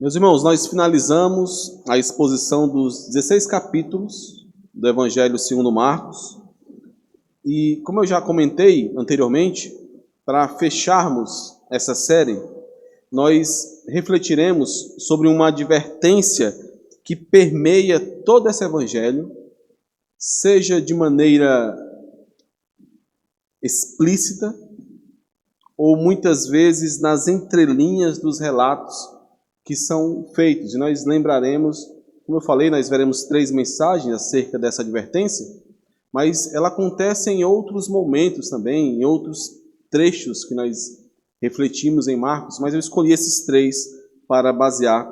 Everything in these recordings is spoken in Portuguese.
Meus irmãos, nós finalizamos a exposição dos 16 capítulos do Evangelho segundo Marcos. E, como eu já comentei anteriormente, para fecharmos essa série, nós refletiremos sobre uma advertência que permeia todo esse Evangelho, seja de maneira explícita ou muitas vezes nas entrelinhas dos relatos que são feitos. E nós lembraremos, como eu falei, nós veremos 3 mensagens acerca dessa advertência, mas ela acontece em outros momentos também, em outros trechos que nós refletimos em Marcos, mas eu escolhi esses 3 para basear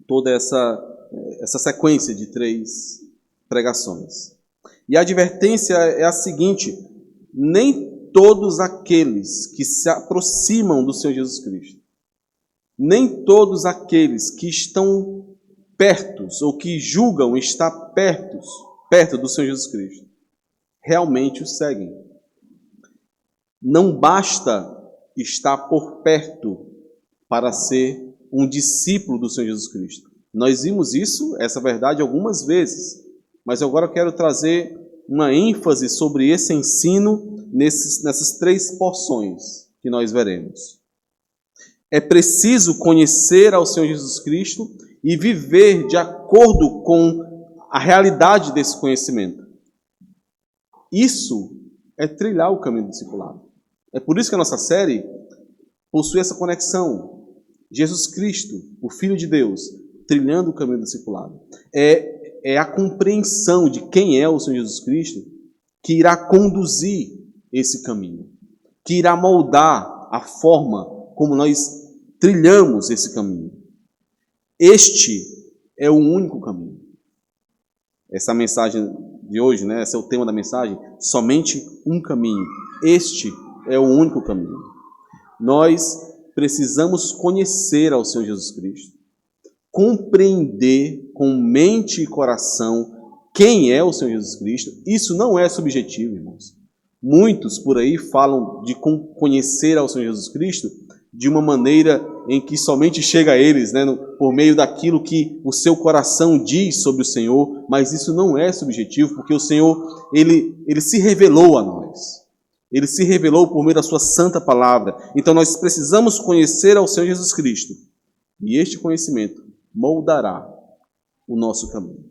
toda essa sequência de 3 pregações. E a advertência é a seguinte: nem todos aqueles que se aproximam do Senhor Jesus Cristo, nem todos aqueles que estão perto ou que julgam estar perto do Senhor Jesus Cristo, realmente o seguem. Não basta estar por perto para ser um discípulo do Senhor Jesus Cristo. Nós vimos essa verdade algumas vezes, mas agora eu quero trazer uma ênfase sobre esse ensino nessas 3 porções que nós veremos. É preciso conhecer ao Senhor Jesus Cristo e viver de acordo com a realidade desse conhecimento. Isso é trilhar o caminho do discipulado. É por isso que a nossa série possui essa conexão. Jesus Cristo, o Filho de Deus, trilhando o caminho do discipulado. É a compreensão de quem é o Senhor Jesus Cristo que irá conduzir esse caminho, que irá moldar a forma como nós trilhamos esse caminho. Este é o único caminho. Essa mensagem de hoje, esse é o tema da mensagem, somente um caminho. Este é o único caminho. Nós precisamos conhecer ao Senhor Jesus Cristo, compreender com mente e coração quem é o Senhor Jesus Cristo. Isso não é subjetivo, irmãos. Muitos por aí falam de conhecer ao Senhor Jesus Cristo de uma maneira em que somente chega a eles, por meio daquilo que o seu coração diz sobre o Senhor, mas isso não é subjetivo, porque o Senhor, ele se revelou a nós. Ele se revelou por meio da sua santa palavra. Então nós precisamos conhecer ao Senhor Jesus Cristo. E este conhecimento moldará o nosso caminho.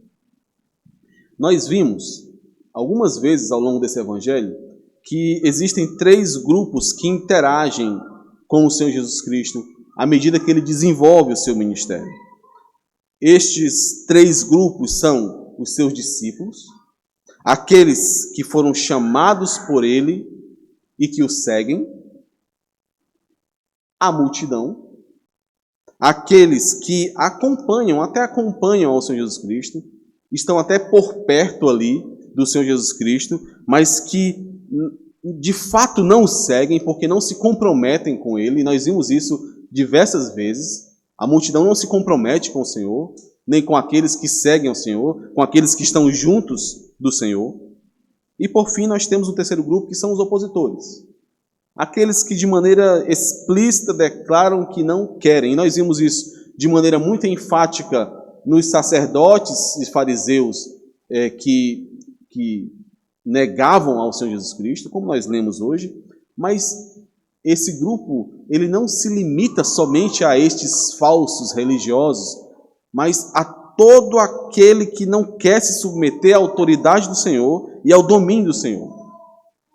Nós vimos algumas vezes ao longo desse evangelho que existem 3 grupos que interagem com o Senhor Jesus Cristo à medida que ele desenvolve o seu ministério. Estes 3 grupos são os seus discípulos, aqueles que foram chamados por ele e que o seguem, a multidão, aqueles que acompanham ao Senhor Jesus Cristo, estão até por perto ali do Senhor Jesus Cristo, mas que de fato não o seguem porque não se comprometem com ele. E nós vimos isso diversas vezes. A multidão não se compromete com o Senhor, nem com aqueles que seguem ao Senhor, com aqueles que estão juntos do Senhor. E por fim nós temos o 3º grupo, que são os opositores. Aqueles que de maneira explícita declaram que não querem. E nós vimos isso de maneira muito enfática nos sacerdotes e fariseus que negavam ao Senhor Jesus Cristo, como nós lemos hoje. Mas esse grupo, ele não se limita somente a estes falsos religiosos, mas a todo aquele que não quer se submeter à autoridade do Senhor e ao domínio do Senhor.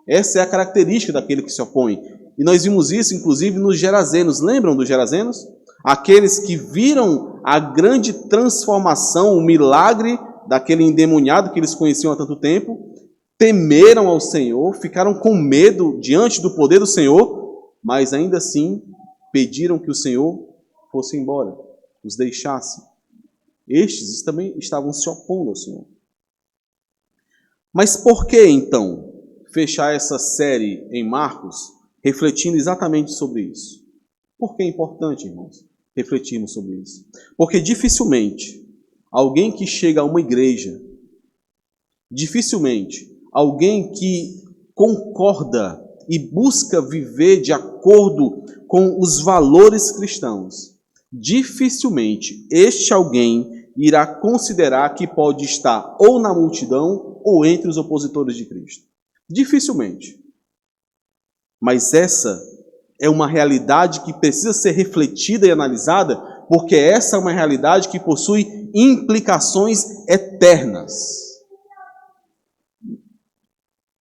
Essa é a característica daquele que se opõe. E nós vimos isso, inclusive, nos Gerazenos. Lembram dos Gerazenos? Aqueles que viram a grande transformação, o milagre daquele endemoniado que eles conheciam há tanto tempo, temeram ao Senhor, ficaram com medo diante do poder do Senhor, mas ainda assim pediram que o Senhor fosse embora, os deixasse. Estes também estavam se opondo ao Senhor. Mas por que, então, fechar essa série em Marcos, refletindo exatamente sobre isso? Por que é importante, irmãos, refletirmos sobre isso? Porque dificilmente alguém que chega a uma igreja, dificilmente alguém que concorda e busca viver de acordo com os valores cristãos, dificilmente este alguém irá considerar que pode estar ou na multidão ou entre os opositores de Cristo. Dificilmente. Mas essa é uma realidade que precisa ser refletida e analisada, porque essa é uma realidade que possui implicações eternas.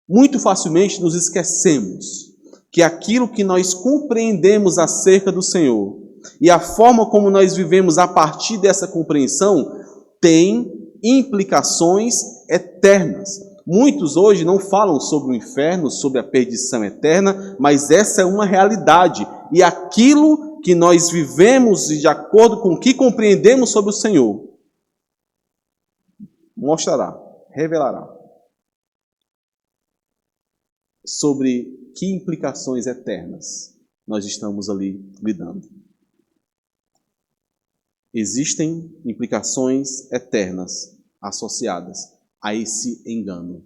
Muito facilmente nos esquecemos que aquilo que nós compreendemos acerca do Senhor e a forma como nós vivemos a partir dessa compreensão tem implicações eternas. Muitos hoje não falam sobre o inferno, sobre a perdição eterna, mas essa é uma realidade. E aquilo que nós vivemos de acordo com o que compreendemos sobre o Senhor mostrará, revelará sobre que implicações eternas nós estamos ali lidando. Existem implicações eternas associadas a esse engano,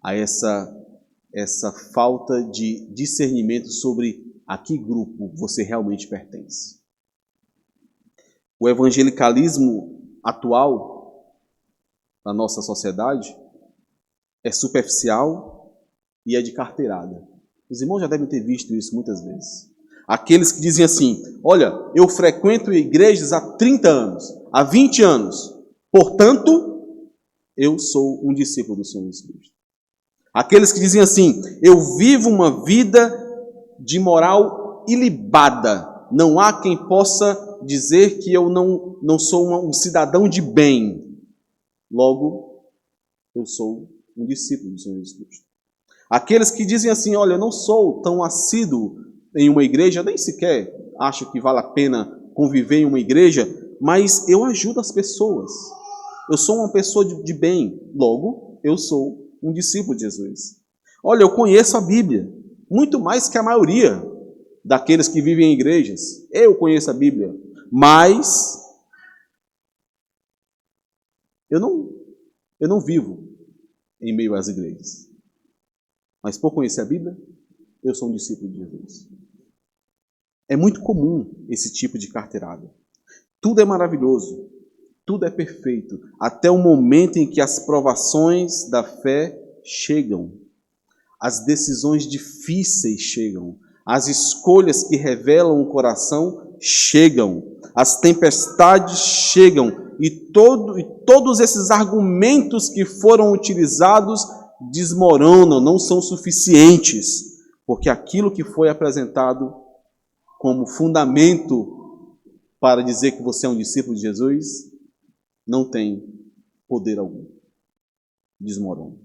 a essa falta de discernimento sobre a que grupo você realmente pertence. O evangelicalismo atual na nossa sociedade é superficial e é de carteirada. Os irmãos já devem ter visto isso muitas vezes. Aqueles que dizem assim: olha, eu frequento igrejas há 30 anos, há 20 anos, portanto, eu sou um discípulo do Senhor Jesus Cristo. Aqueles que dizem assim: eu vivo uma vida de moral ilibada, não há quem possa dizer que eu não sou um cidadão de bem, logo, eu sou um discípulo do Senhor Jesus Cristo. Aqueles que dizem assim: olha, eu não sou tão assíduo em uma igreja, nem sequer acho que vale a pena conviver em uma igreja, mas eu ajudo as pessoas. Eu sou uma pessoa de bem, logo, eu sou um discípulo de Jesus. Olha, eu conheço a Bíblia, muito mais que a maioria daqueles que vivem em igrejas. Eu conheço a Bíblia, mas eu não vivo em meio às igrejas. Mas por conhecer a Bíblia, eu sou um discípulo de Jesus. É muito comum esse tipo de carteirada. Tudo é maravilhoso, tudo é perfeito, até o momento em que as provações da fé chegam, as decisões difíceis chegam, as escolhas que revelam o coração chegam, as tempestades chegam, e todos esses argumentos que foram utilizados desmoronam, não são suficientes, porque aquilo que foi apresentado como fundamento para dizer que você é um discípulo de Jesus não tem poder algum. Desmorona.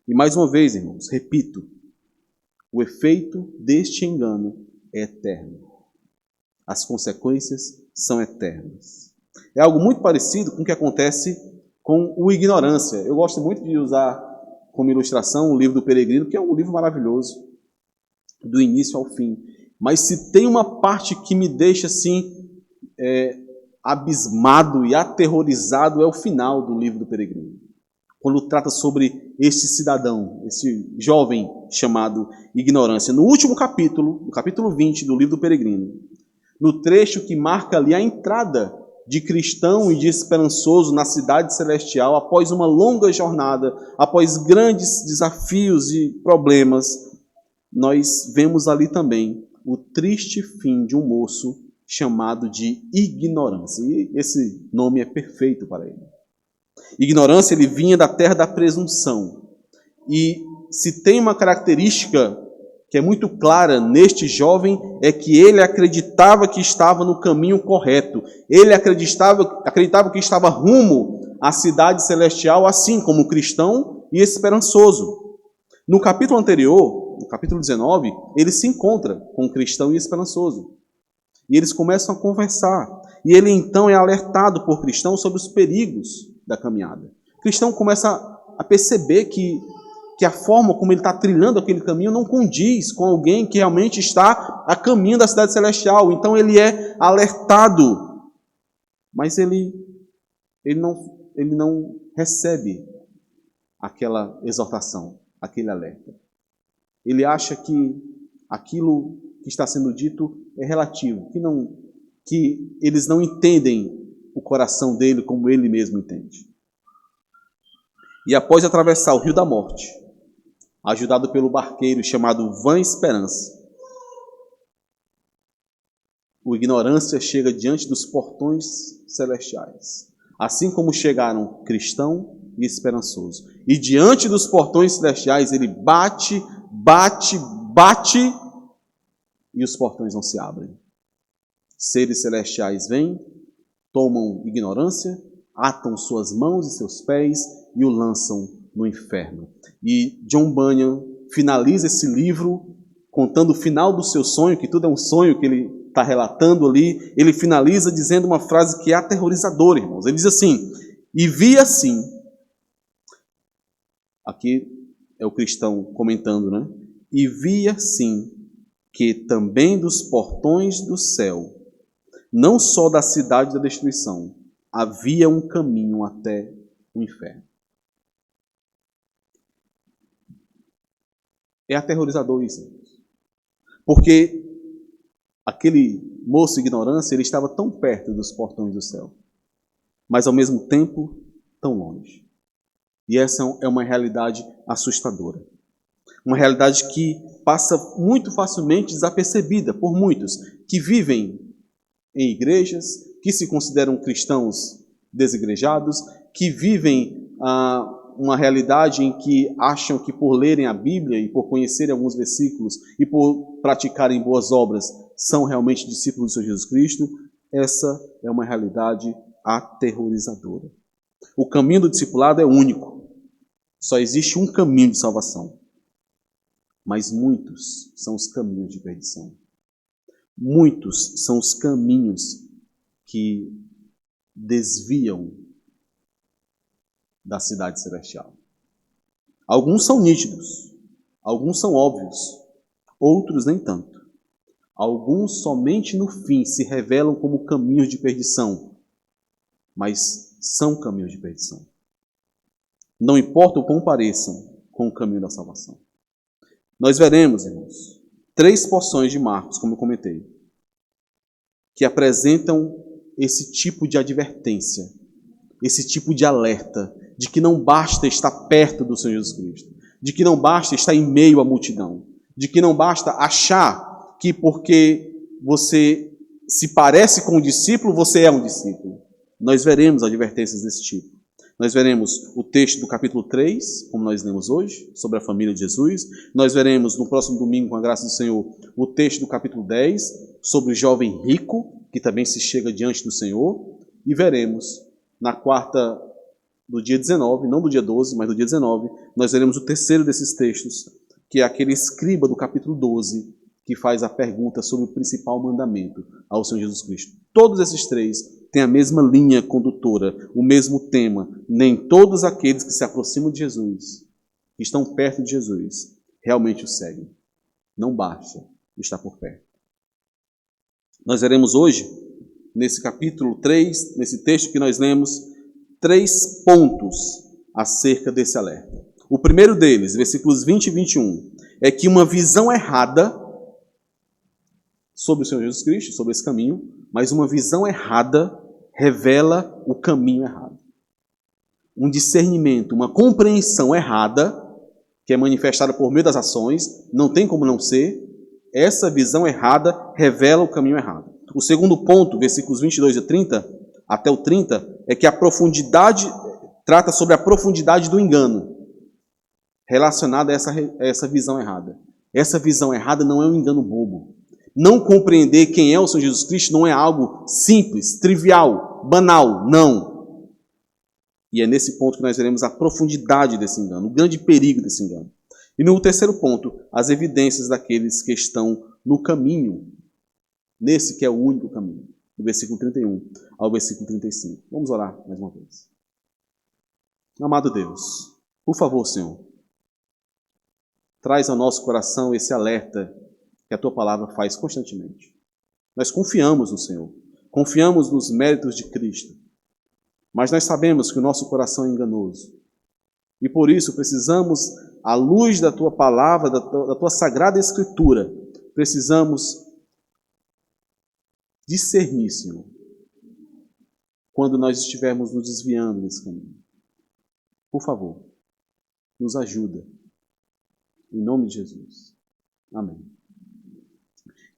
E mais uma vez, irmãos, repito, o efeito deste engano é eterno. As consequências são eternas. É algo muito parecido com o que acontece com o ignorância. Eu gosto muito de usar como ilustração o livro do Peregrino, que é um livro maravilhoso, do início ao fim. Mas se tem uma parte que me deixa assim, abismado e aterrorizado, é o final do livro do Peregrino. Quando trata sobre este cidadão, esse jovem chamado ignorância. No último capítulo, no capítulo 20 do livro do Peregrino, no trecho que marca ali a entrada de cristão e de esperançoso na cidade celestial, após uma longa jornada, após grandes desafios e problemas, nós vemos ali também o triste fim de um moço chamado de ignorância. E esse nome é perfeito para ele. Ignorância, ele vinha da terra da presunção. E se tem uma característica que é muito clara neste jovem, é que ele acreditava que estava no caminho correto. Ele acreditava que estava rumo à cidade celestial, assim como cristão e esperançoso. No capítulo anterior, no capítulo 19, ele se encontra com um cristão e esperançoso. E eles começam a conversar. E ele então é alertado por cristão sobre os perigos da caminhada. O cristão começa a perceber que a forma como ele está trilhando aquele caminho não condiz com alguém que realmente está a caminho da cidade celestial. Então ele é alertado. Mas ele não recebe aquela exortação, aquele alerta. Ele acha que aquilo que está sendo dito é relativo, que que eles não entendem o coração dele como ele mesmo entende. E após atravessar o rio da morte, ajudado pelo barqueiro chamado Vã Esperança, o ignorância chega diante dos portões celestiais, assim como chegaram cristão e esperançoso. E diante dos portões celestiais ele bate, bate, bate, e os portões não se abrem. Seres celestiais vêm, tomam ignorância, atam suas mãos e seus pés e o lançam no inferno. E John Bunyan finaliza esse livro contando o final do seu sonho, que tudo é um sonho que ele está relatando ali. Ele finaliza dizendo uma frase que é aterrorizadora, irmãos. Ele diz assim: e vi assim, aqui é o cristão comentando, né? E vi assim que também dos portões do céu, não só da cidade da destruição, havia um caminho até o inferno. É aterrorizador isso. Porque aquele moço ignorância, ele estava tão perto dos portões do céu, mas ao mesmo tempo tão longe. E essa é uma realidade assustadora. Uma realidade que passa muito facilmente desapercebida por muitos que vivem em igrejas, que se consideram cristãos desigrejados, que vivem uma realidade em que acham que por lerem a Bíblia e por conhecerem alguns versículos e por praticarem boas obras são realmente discípulos do Senhor Jesus Cristo. Essa é uma realidade aterrorizadora. O caminho do discipulado é único. Só existe um caminho de salvação. Mas muitos são os caminhos de perdição. Muitos são os caminhos que desviam da cidade celestial. Alguns são nítidos, alguns são óbvios, outros nem tanto. Alguns somente no fim se revelam como caminhos de perdição, mas são caminhos de perdição. Não importa o quão pareçam com o caminho da salvação. Nós veremos, irmãos, 3 porções de Marcos, como eu comentei, que apresentam esse tipo de advertência, esse tipo de alerta, de que não basta estar perto do Senhor Jesus Cristo, de que não basta estar em meio à multidão, de que não basta achar que porque você se parece com um discípulo, você é um discípulo. Nós veremos advertências desse tipo. Nós veremos o texto do capítulo 3, como nós lemos hoje, sobre a família de Jesus. Nós veremos no próximo domingo, com a graça do Senhor, o texto do capítulo 10, sobre o jovem rico, que também se chega diante do Senhor. E veremos, na quarta do dia 19, não do dia 12, mas do dia 19, nós veremos o terceiro desses textos, que é aquele escriba do capítulo 12, que faz a pergunta sobre o principal mandamento ao Senhor Jesus Cristo. Todos esses 3 têm a mesma linha condutora, o mesmo tema. Nem todos aqueles que se aproximam de Jesus, que estão perto de Jesus, realmente o seguem. Não basta estar por perto. Nós veremos hoje, nesse capítulo 3, nesse texto que nós lemos, 3 pontos acerca desse alerta. O primeiro deles, versículos 20 e 21, é que uma visão errada sobre o Senhor Jesus Cristo, sobre esse caminho, mas uma visão errada revela o caminho errado. Um discernimento, uma compreensão errada, que é manifestada por meio das ações, não tem como não ser, essa visão errada revela o caminho errado. O segundo ponto, versículos 22 e 30, até o 30, é que a profundidade, trata sobre a profundidade do engano, relacionada a essa visão errada. Essa visão errada não é um engano bobo. Não compreender quem é o Senhor Jesus Cristo não é algo simples, trivial, banal, não. E é nesse ponto que nós veremos a profundidade desse engano, o grande perigo desse engano. E no terceiro ponto, as evidências daqueles que estão no caminho, nesse que é o único caminho, do versículo 31 ao versículo 35. Vamos orar mais uma vez. Amado Deus, por favor, Senhor, traz ao nosso coração esse alerta que a Tua palavra faz constantemente. Nós confiamos no Senhor, confiamos nos méritos de Cristo, mas nós sabemos que o nosso coração é enganoso. E por isso precisamos, à luz da Tua palavra, da Tua sagrada Escritura, precisamos discernir, Senhor, quando nós estivermos nos desviando desse caminho. Por favor, nos ajuda. Em nome de Jesus. Amém.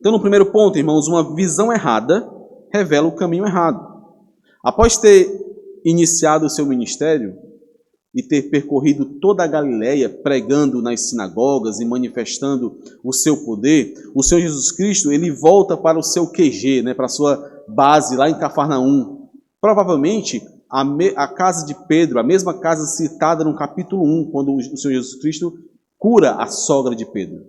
Então, no primeiro ponto, irmãos, uma visão errada revela o caminho errado. Após ter iniciado o seu ministério e ter percorrido toda a Galileia, pregando nas sinagogas e manifestando o seu poder, o Senhor Jesus Cristo, ele volta para o seu QG, para a sua base lá em Cafarnaum. Provavelmente, a casa de Pedro, a mesma casa citada no capítulo 1, quando o Senhor Jesus Cristo cura a sogra de Pedro.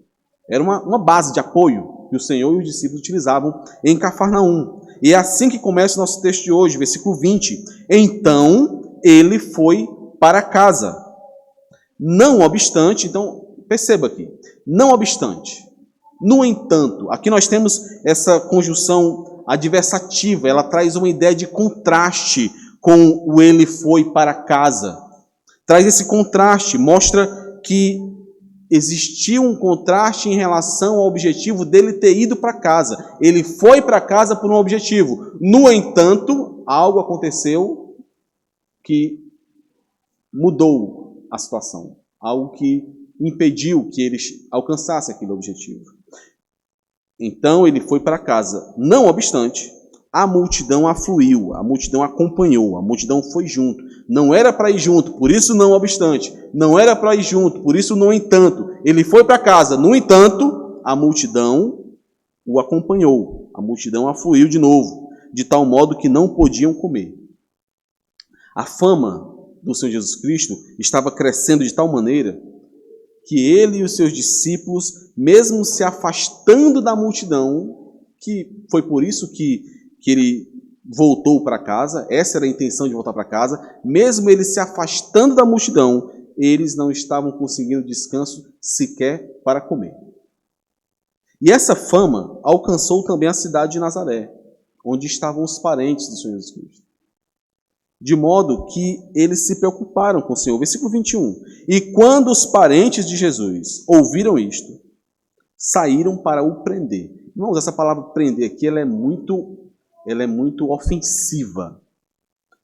Era uma base de apoio que o Senhor e os discípulos utilizavam em Cafarnaum. E é assim que começa o nosso texto de hoje, versículo 20. Então, ele foi para casa. Não obstante, então, perceba aqui. Não obstante. No entanto, aqui nós temos essa conjunção adversativa. Ela traz uma ideia de contraste com o ele foi para casa. Traz esse contraste, mostra que existia um contraste em relação ao objetivo dele ter ido para casa. Ele foi para casa por um objetivo. No entanto, algo aconteceu que mudou a situação. Algo que impediu que ele alcançasse aquele objetivo. Então ele foi para casa. Não obstante, a multidão afluiu, a multidão acompanhou, a multidão foi junto. Não era para ir junto, por isso não obstante. Não era para ir junto, por isso no entanto. Ele foi para casa, no entanto, a multidão o acompanhou. A multidão afluiu de novo, de tal modo que não podiam comer. A fama do Senhor Jesus Cristo estava crescendo de tal maneira que ele e os seus discípulos, mesmo se afastando da multidão, que foi por isso que ele voltou para casa, essa era a intenção de voltar para casa, mesmo ele se afastando da multidão, eles não estavam conseguindo descanso sequer para comer. E essa fama alcançou também a cidade de Nazaré, onde estavam os parentes do Senhor Jesus Cristo. De modo que eles se preocuparam com o Senhor. Versículo 21. E quando os parentes de Jesus ouviram isto, saíram para o prender. Irmãos, essa palavra prender aqui, ela é muito ofensiva.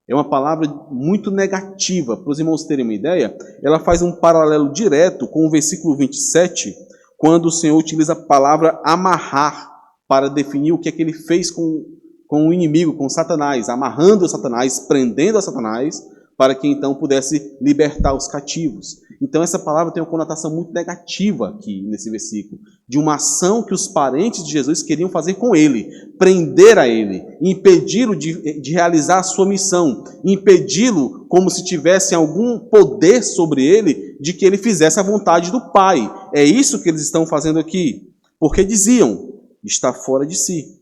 É uma palavra muito negativa. Para os irmãos terem uma ideia, ela faz um paralelo direto com o versículo 27, quando o Senhor utiliza a palavra amarrar para definir o que é que ele fez com o inimigo, com Satanás, amarrando Satanás, prendendo a Satanás, para que então pudesse libertar os cativos. Então essa palavra tem uma conotação muito negativa aqui nesse versículo, de uma ação que os parentes de Jesus queriam fazer com ele, prender a ele, impedi-lo de realizar a sua missão, impedi-lo como se tivesse algum poder sobre ele, de que ele fizesse a vontade do Pai. É isso que eles estão fazendo aqui, porque diziam, está fora de si.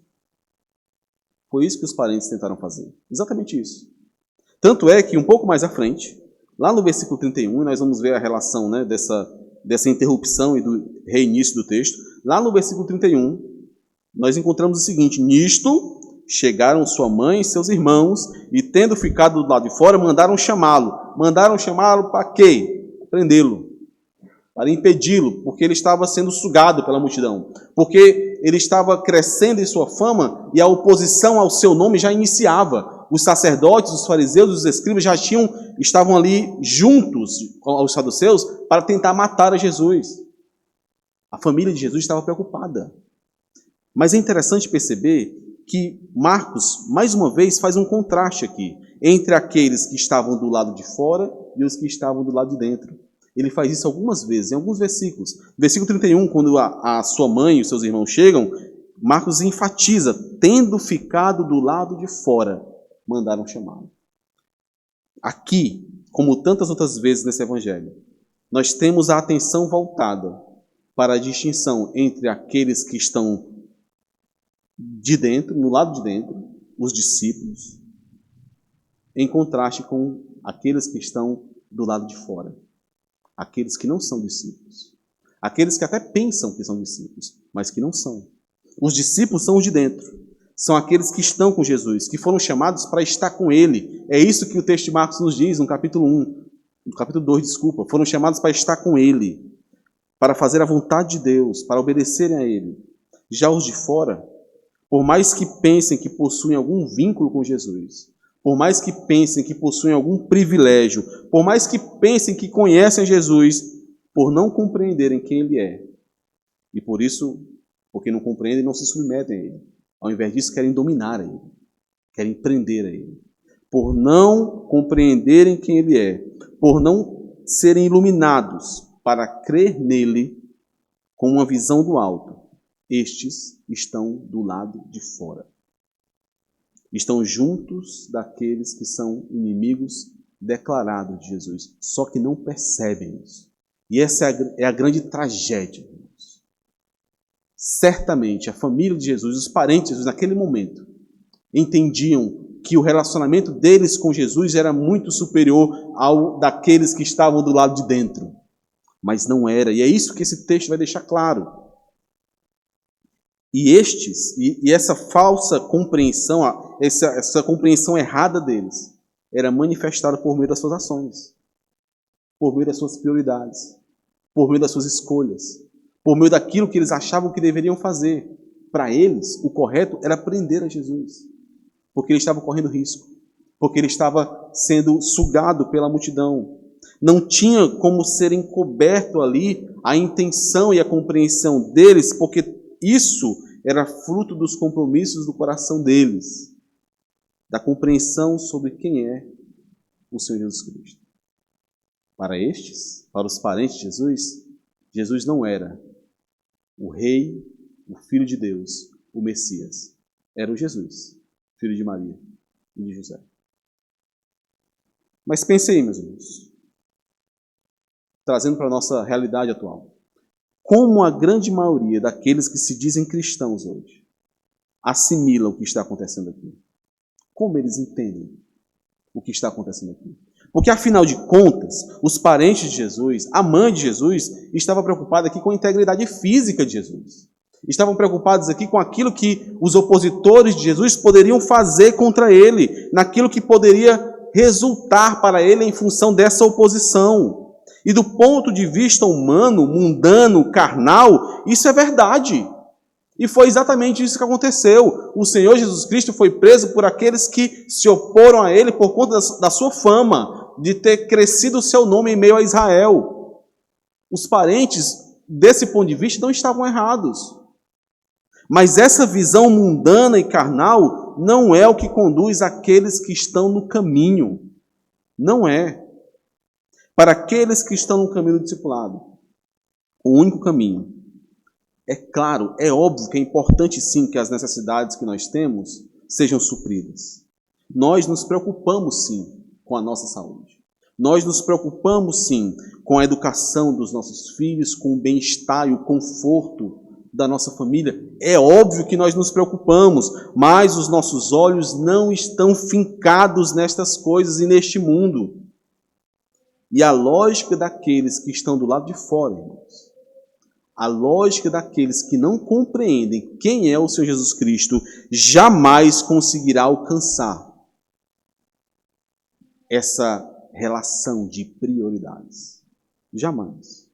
Foi isso que os parentes tentaram fazer. Exatamente isso. Tanto é que um pouco mais à frente, lá no versículo 31, nós vamos ver a relação dessa interrupção e do reinício do texto. Lá no versículo 31, nós encontramos o seguinte: nisto chegaram sua mãe e seus irmãos, e tendo ficado do lado de fora, mandaram chamá-lo. Mandaram chamá-lo para quê? Prendê-lo. Para impedi-lo, porque ele estava sendo sugado pela multidão. Porque ele estava crescendo em sua fama e a oposição ao seu nome já iniciava. Os sacerdotes, os fariseus, os escribas já estavam ali juntos aos saduceus para tentar matar a Jesus. A família de Jesus estava preocupada. Mas é interessante perceber que Marcos, mais uma vez, faz um contraste aqui entre aqueles que estavam do lado de fora e os que estavam do lado de dentro. Ele faz isso algumas vezes, em alguns versículos. Versículo 31, quando a sua mãe e os seus irmãos chegam, Marcos enfatiza, tendo ficado do lado de fora, mandaram chamá-lo. Aqui, como tantas outras vezes nesse evangelho, nós temos a atenção voltada para a distinção entre aqueles que estão de dentro, no lado de dentro, os discípulos, em contraste com aqueles que estão do lado de fora. Aqueles que não são discípulos. Aqueles que até pensam que são discípulos, mas que não são. Os discípulos são os de dentro. São aqueles que estão com Jesus, que foram chamados para estar com Ele. É isso que o texto de Marcos nos diz, no capítulo 1. No capítulo 2, desculpa. Foram chamados para estar com Ele, para fazer a vontade de Deus, para obedecerem a Ele. Já os de fora, por mais que pensem que possuem algum vínculo com Jesus, por mais que pensem que possuem algum privilégio, por mais que pensem que conhecem Jesus, por não compreenderem quem Ele é. E por isso, porque não compreendem, não se submetem a Ele. Ao invés disso, querem dominar a Ele, querem prender a Ele. Por não compreenderem quem Ele é, por não serem iluminados para crer nele com uma visão do alto, estes estão do lado de fora. Estão juntos daqueles que são inimigos declarados de Jesus, só que não percebem isso. E essa é a grande tragédia, irmãos. Certamente a família de Jesus, os parentes de Jesus, naquele momento, entendiam que o relacionamento deles com Jesus era muito superior ao daqueles que estavam do lado de dentro. Mas não era, e é isso que esse texto vai deixar claro. E essa falsa compreensão, essa compreensão errada deles, era manifestada por meio das suas ações, por meio das suas prioridades, por meio das suas escolhas, por meio daquilo que eles achavam que deveriam fazer. Para eles, o correto era prender a Jesus, porque ele estava correndo risco, porque ele estava sendo sugado pela multidão. Não tinha como ser encoberto ali a intenção e a compreensão deles, porque isso era fruto dos compromissos do coração deles, da compreensão sobre quem é o Senhor Jesus Cristo. Para estes, para os parentes de Jesus, Jesus não era o Rei, o Filho de Deus, o Messias. Era o Jesus, filho de Maria e de José. Mas pense aí, meus irmãos, trazendo para a nossa realidade atual. Como a grande maioria daqueles que se dizem cristãos hoje assimilam o que está acontecendo aqui? Como eles entendem o que está acontecendo aqui? Porque, afinal de contas, os parentes de Jesus, a mãe de Jesus, estavam preocupados aqui com a integridade física de Jesus. Estavam preocupados aqui com aquilo que os opositores de Jesus poderiam fazer contra ele, naquilo que poderia resultar para ele em função dessa oposição. E do ponto de vista humano, mundano, carnal, isso é verdade. E foi exatamente isso que aconteceu. O Senhor Jesus Cristo foi preso por aqueles que se oporam a ele por conta da sua fama, de ter crescido o seu nome em meio a Israel. Os parentes, desse ponto de vista, não estavam errados. Mas essa visão mundana e carnal não é o que conduz aqueles que estão no caminho. Não é. Para aqueles que estão no caminho do discipulado, o único caminho, é claro, é óbvio que é importante sim que as necessidades que nós temos sejam supridas. Nós nos preocupamos sim com a nossa saúde. Nós nos preocupamos sim com a educação dos nossos filhos, com o bem-estar e o conforto da nossa família. É óbvio que nós nos preocupamos, mas os nossos olhos não estão fincados nestas coisas e neste mundo. E a lógica daqueles que estão do lado de fora, irmãos, a lógica daqueles que não compreendem quem é o Senhor Jesus Cristo, jamais conseguirá alcançar essa relação de prioridades. Jamais.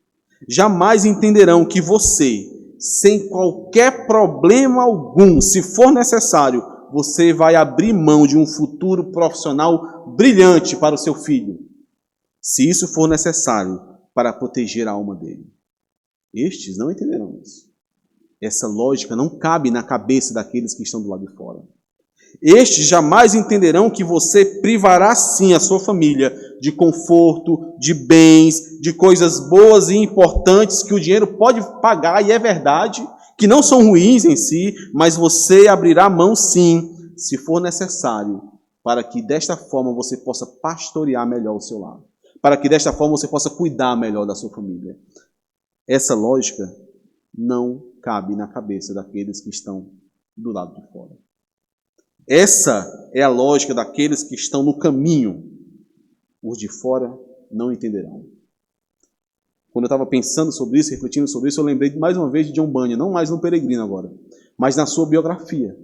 Jamais entenderão que você, sem qualquer problema algum, se for necessário, você vai abrir mão de um futuro profissional brilhante para o seu filho, se isso for necessário para proteger a alma dele. Estes não entenderão isso. Essa lógica não cabe na cabeça daqueles que estão do lado de fora. Estes jamais entenderão que você privará sim a sua família de conforto, de bens, de coisas boas e importantes que o dinheiro pode pagar, e é verdade, que não são ruins em si, mas você abrirá mão sim, se for necessário, para que desta forma você possa pastorear melhor o seu lar, para que desta forma você possa cuidar melhor da sua família. Essa lógica não cabe na cabeça daqueles que estão do lado de fora. Essa é a lógica daqueles que estão no caminho. Os de fora não entenderão. Quando eu estava pensando sobre isso, refletindo sobre isso, eu lembrei mais uma vez de John Bunyan, não mais no Peregrino agora, mas na sua biografia.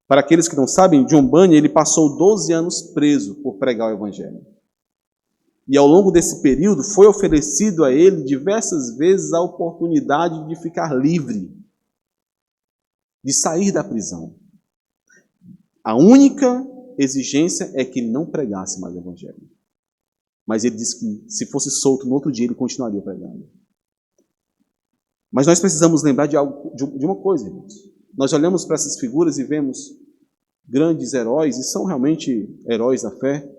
Para aqueles que não sabem, John Bunyan ele passou 12 anos preso por pregar o Evangelho. E ao longo desse período foi oferecido a ele diversas vezes a oportunidade de ficar livre. de sair da prisão. A única exigência é que ele não pregasse mais o evangelho. Mas ele disse que se fosse solto no outro dia, ele continuaria pregando. Mas nós precisamos lembrar de uma coisa, irmãos. Nós olhamos para essas figuras e vemos grandes heróis, e são realmente heróis da fé,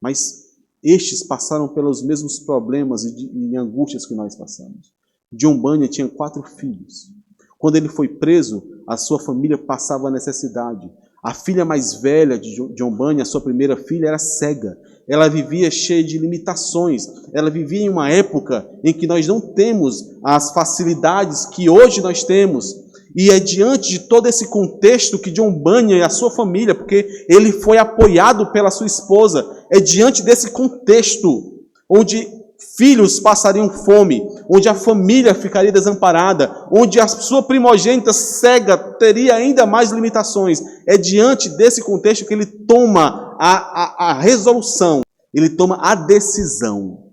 mas estes passaram pelos mesmos problemas e angústias que nós passamos. John Bunyan tinha 4 filhos. Quando ele foi preso, a sua família passava necessidade. A filha mais velha de John Bunyan, a sua primeira filha, era cega. Ela vivia cheia de limitações. Ela vivia em uma época em que nós não temos as facilidades que hoje nós temos. E é diante de todo esse contexto que John Bunyan e a sua família, porque ele foi apoiado pela sua esposa, é diante desse contexto onde filhos passariam fome, onde a família ficaria desamparada, onde a sua primogênita cega teria ainda mais limitações. É diante desse contexto que ele toma a resolução, ele toma a decisão,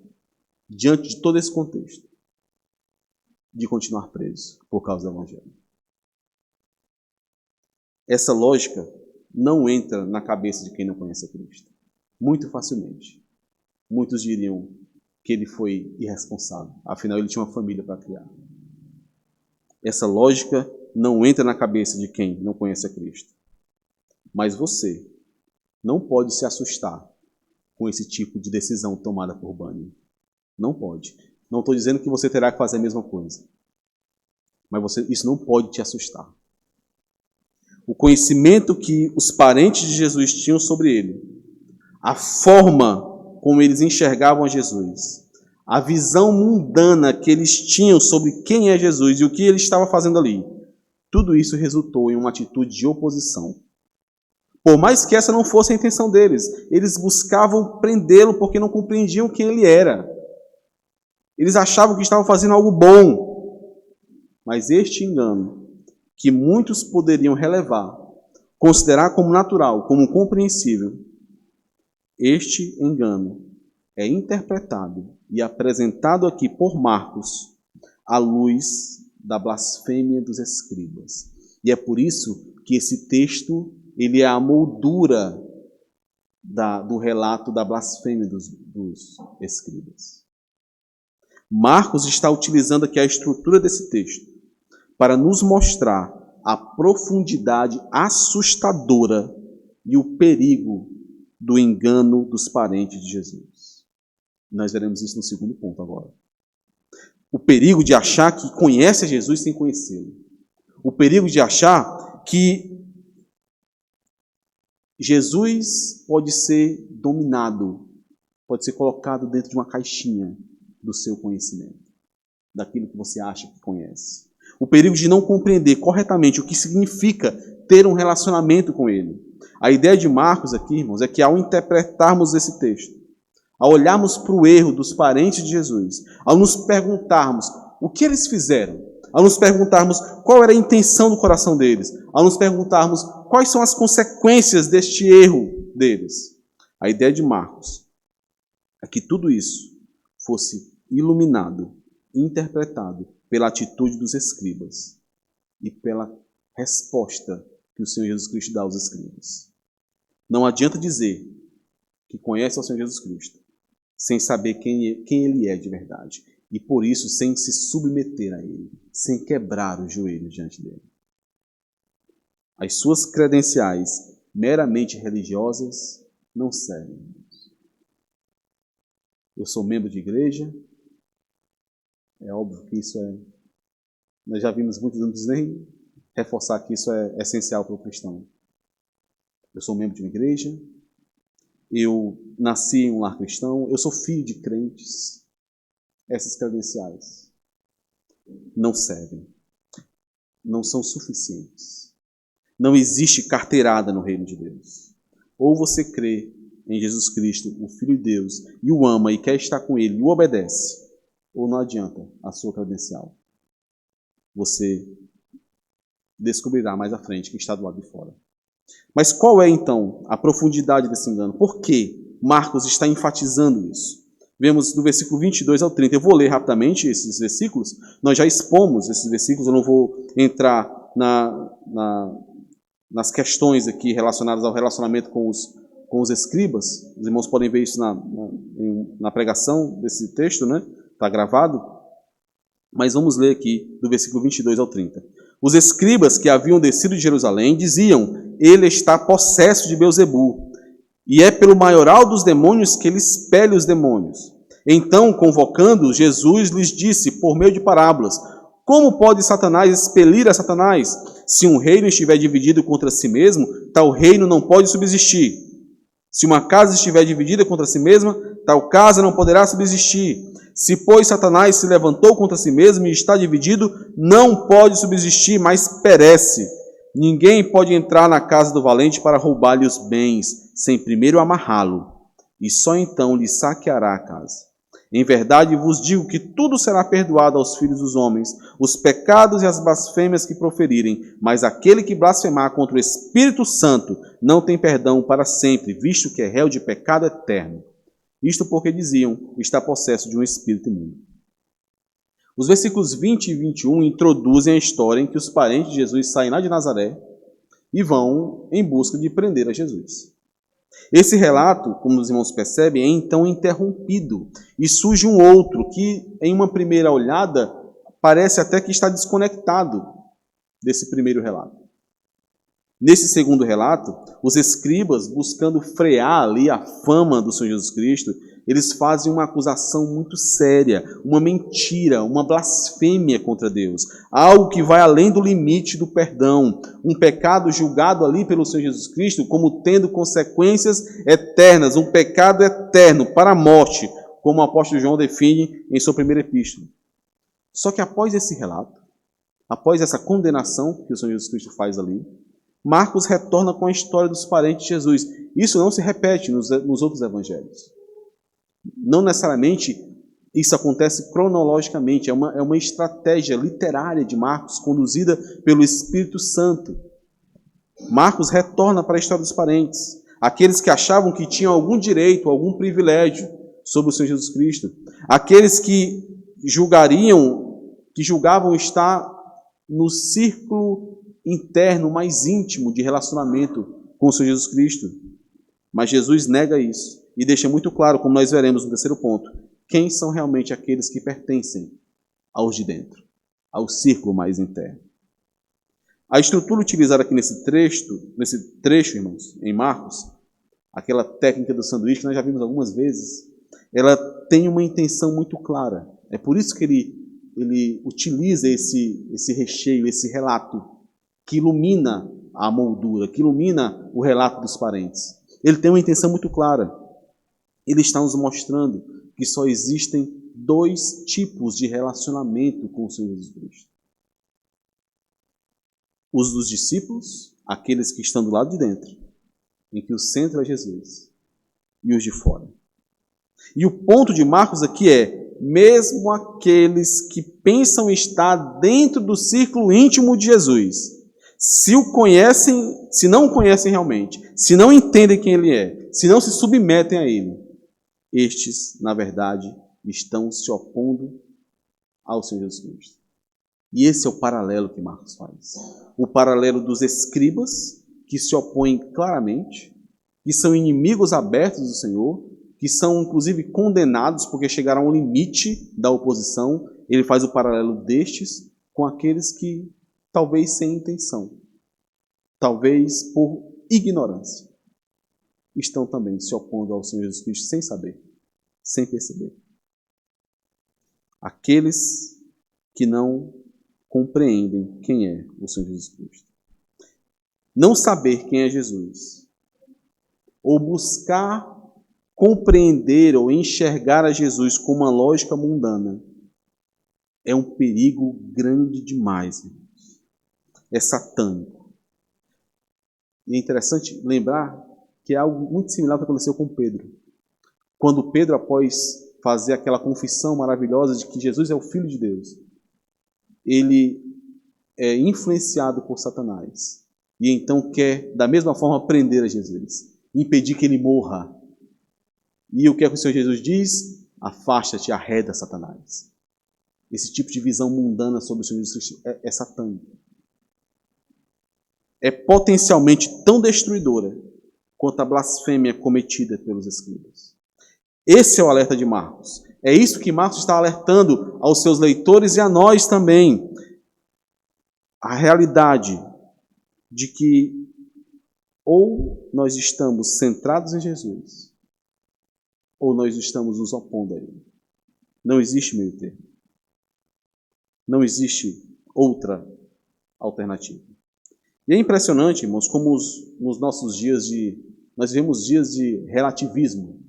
diante de todo esse contexto, de continuar preso por causa do evangelho. Essa lógica não entra na cabeça de quem não conhece a Cristo. Muito facilmente. Muitos diriam que ele foi irresponsável. Afinal, ele tinha uma família para criar. Essa lógica não entra na cabeça de quem não conhece a Cristo. Mas você não pode se assustar com esse tipo de decisão tomada por Bunyan. Não pode. Não estou dizendo que você terá que fazer a mesma coisa. Mas isso não pode te assustar. O conhecimento que os parentes de Jesus tinham sobre ele, a forma como eles enxergavam a Jesus, a visão mundana que eles tinham sobre quem é Jesus e o que ele estava fazendo ali, tudo isso resultou em uma atitude de oposição. Por mais que essa não fosse a intenção deles, eles buscavam prendê-lo porque não compreendiam quem ele era. Eles achavam que estavam fazendo algo bom. Mas este engano, que muitos poderiam relevar, considerar como natural, como compreensível, este engano é interpretado e apresentado aqui por Marcos à luz da blasfêmia dos escribas. E é por isso que esse texto ele é a moldura do relato da blasfêmia dos escribas. Marcos está utilizando aqui a estrutura desse texto para nos mostrar a profundidade assustadora e o perigo do engano dos parentes de Jesus. Nós veremos isso no segundo ponto agora. O perigo de achar que conhece a Jesus sem conhecê-lo. O perigo de achar que Jesus pode ser dominado, pode ser colocado dentro de uma caixinha do seu conhecimento, daquilo que você acha que conhece. O perigo de não compreender corretamente o que significa ter um relacionamento com ele. A ideia de Marcos aqui, irmãos, é que ao interpretarmos esse texto, ao olharmos para o erro dos parentes de Jesus, ao nos perguntarmos o que eles fizeram, ao nos perguntarmos qual era a intenção do coração deles, ao nos perguntarmos quais são as consequências deste erro deles, a ideia de Marcos é que tudo isso fosse iluminado, interpretado pela atitude dos escribas e pela resposta que o Senhor Jesus Cristo dá aos escribas. Não adianta dizer que conhece ao Senhor Jesus Cristo sem saber quem Ele é de verdade. E por isso, sem se submeter a Ele, sem quebrar os joelhos diante dEle. As suas credenciais meramente religiosas não servem. Eu sou membro de igreja. É óbvio que isso é... Nós já vimos muitos anos nem reforçar que isso é essencial para o cristão. Eu sou membro de uma igreja. Eu nasci em um lar cristão. Eu sou filho de crentes. Essas credenciais não servem. Não são suficientes. Não existe carteirada no reino de Deus. Ou você crê em Jesus Cristo, o Filho de Deus, e o ama e quer estar com Ele, e o obedece, ou não adianta a sua credencial. Você descobrirá mais à frente que está do lado de fora. Mas qual é, então, a profundidade desse engano? Por que Marcos está enfatizando isso? Vemos do versículo 22 ao 30. Eu vou ler rapidamente esses versículos. Nós já expomos esses versículos, eu não vou entrar nas questões aqui relacionadas ao relacionamento com os escribas. Os irmãos podem ver isso na pregação desse texto, né? Está gravado. Mas vamos ler aqui do versículo 22 ao 30. Os escribas que haviam descido de Jerusalém diziam: ele está possesso de Beelzebu, e é pelo maioral dos demônios que ele expele os demônios. Então, convocando, Jesus lhes disse, por meio de parábolas: como pode Satanás expelir a Satanás? Se um reino estiver dividido contra si mesmo, tal reino não pode subsistir. Se uma casa estiver dividida contra si mesma, tal casa não poderá subsistir. Se, pois, Satanás se levantou contra si mesmo e está dividido, não pode subsistir, mas perece. Ninguém pode entrar na casa do valente para roubar-lhe os bens, sem primeiro amarrá-lo, e só então lhe saqueará a casa. Em verdade vos digo que tudo será perdoado aos filhos dos homens, os pecados e as blasfêmias que proferirem, mas aquele que blasfemar contra o Espírito Santo não tem perdão para sempre, visto que é réu de pecado eterno. Isto porque diziam: está possesso de um espírito imundo. Os versículos 20 e 21 introduzem a história em que os parentes de Jesus saem lá de Nazaré e vão em busca de prender a Jesus. Esse relato, como os irmãos percebem, é então interrompido e surge um outro que, em uma primeira olhada, parece até que está desconectado desse primeiro relato. Nesse segundo relato, os escribas, buscando frear ali a fama do Senhor Jesus Cristo, eles fazem uma acusação muito séria, uma mentira, uma blasfêmia contra Deus, algo que vai além do limite do perdão, um pecado julgado ali pelo Senhor Jesus Cristo como tendo consequências eternas, um pecado eterno para a morte, como o apóstolo João define em sua primeira epístola. Só que após esse relato, após essa condenação que o Senhor Jesus Cristo faz ali, Marcos retorna com a história dos parentes de Jesus. Isso não se repete nos outros evangelhos. Não necessariamente isso acontece cronologicamente, é uma estratégia literária de Marcos, conduzida pelo Espírito Santo. Marcos retorna para a história dos parentes, aqueles que achavam que tinham algum direito, algum privilégio sobre o Senhor Jesus Cristo, aqueles que julgavam estar no círculo interno mais íntimo de relacionamento com o Senhor Jesus Cristo. Mas Jesus nega isso e deixa muito claro, como nós veremos no terceiro ponto, quem são realmente aqueles que pertencem aos de dentro, ao círculo mais interno. A estrutura utilizada aqui nesse trecho, irmãos, em Marcos, aquela técnica do sanduíche que nós já vimos algumas vezes, ela tem uma intenção muito clara. É por isso que ele utiliza esse recheio, esse relato, que ilumina a moldura, que ilumina o relato dos parentes. Ele tem uma intenção muito clara. Ele está nos mostrando que só existem dois tipos de relacionamento com o Senhor Jesus Cristo. Os dos discípulos, aqueles que estão do lado de dentro, em que o centro é Jesus, e os de fora. E o ponto de Marcos aqui é, mesmo aqueles que pensam estar dentro do círculo íntimo de Jesus, se não o conhecem realmente, se não entendem quem ele é, se não se submetem a ele, estes, na verdade, estão se opondo ao Senhor Jesus Cristo. E esse é o paralelo que Marcos faz. O paralelo dos escribas, que se opõem claramente, que são inimigos abertos do Senhor, que são inclusive condenados porque chegaram ao limite da oposição. Ele faz o paralelo destes com aqueles que, talvez sem intenção, talvez por ignorância, estão também se opondo ao Senhor Jesus Cristo sem saber, sem perceber. Aqueles que não compreendem quem é o Senhor Jesus Cristo. Não saber quem é Jesus, ou buscar compreender ou enxergar a Jesus com uma lógica mundana, é um perigo grande demais, irmãos. É satânico. E é interessante lembrar que é algo muito similar ao que aconteceu com Pedro. Quando Pedro, após fazer aquela confissão maravilhosa de que Jesus é o Filho de Deus, ele é influenciado por Satanás. E então quer, da mesma forma, prender a Jesus, impedir que ele morra. E o que é que o Senhor Jesus diz? Afasta-te, arreda, Satanás. Esse tipo de visão mundana sobre o Senhor Jesus Cristo é satânico. é potencialmente tão destruidora quanto a blasfêmia cometida pelos escribas. Esse é o alerta de Marcos. É isso que Marcos está alertando aos seus leitores e a nós também. A realidade de que ou nós estamos centrados em Jesus, ou nós estamos nos opondo a Ele. Não existe meio termo. Não existe outra alternativa. E é impressionante, irmãos, como nos nossos dias nós vivemos dias de relativismo